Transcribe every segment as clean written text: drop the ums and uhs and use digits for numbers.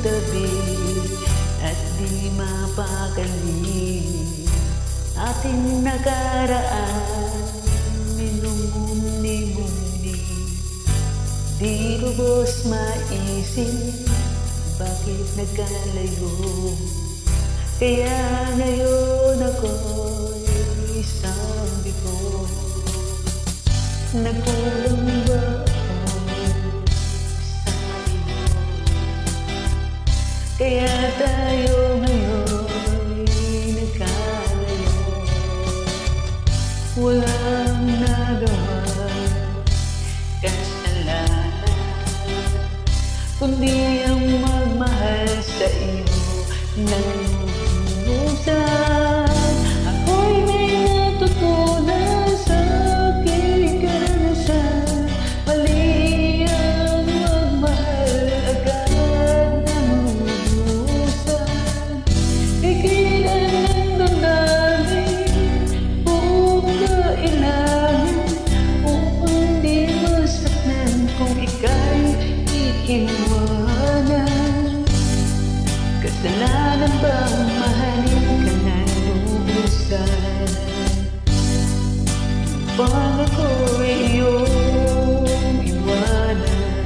tabi at di mapakali. Ating nakaraan minumuni-muni, di lubos maisip bakit nagkalayo. Kaya ngayon ako'y isang bigo. Nagkulang ba ako sa iyo? Kaya tayo ngayon'y nagkalayo. Walang nagawa kasalanan, kundi ang magmahal sa iyo ng lubusan. Ako'y may natutunan sa aking karanasan. Mali ang magmahal agad ng lubusang. Pigilan ng damdamin buong kailangan upang di masaktan kung ika'y iiwanan. Kasalanan bang mahalin ka ng lubusan? Pag ako'y iyong iwanan,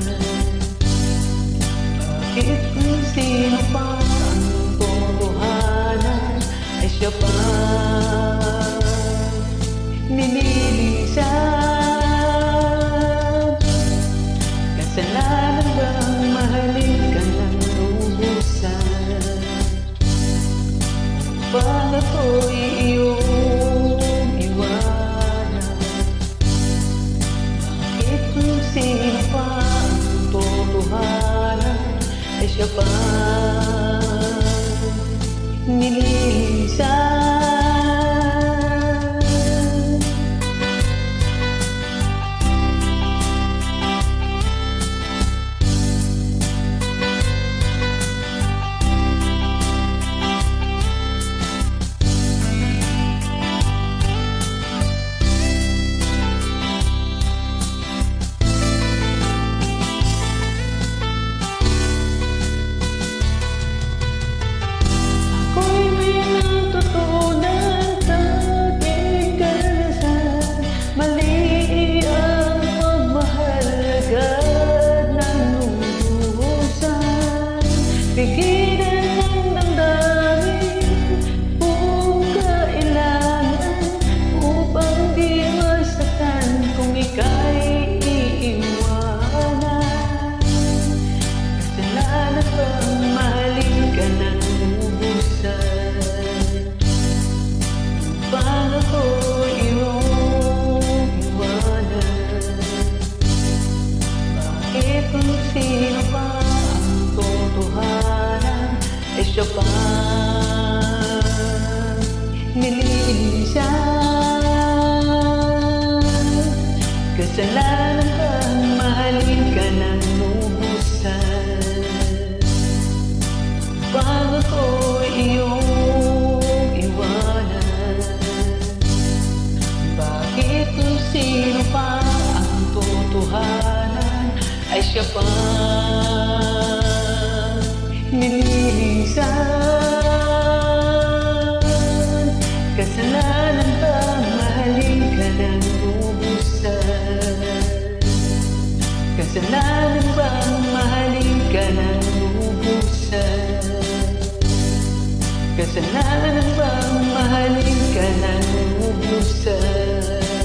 bakit kung sino pa ang totohanan ay siya pa nililisan? Kasalanan bang mahalin ka ng lubusan? Pag ako'y iyong iwanan, bakit kung sino pa ang totohanan ay siya pa nililisan? Pigilan ng damdamin buong kailangan upang di masaktan kung ika'y iiwanan. Kasalanan bang mahalin ka ng lubusan? Upang ako'y iyong iwanan, bakit kung sino pa totohanan ay siya pa nililisan? Kasalanan bang mahalin ka ng lubusan? Pag ako'y iyong iwanan, bakit kung sino pa ang totohanan ay siya pa nililisan? Kasalanan bang mahalin ka ng lubusan? Kasalanan bang mahalin ka ng lubusan? Kasalanan bang mahalin ka ng lubusan?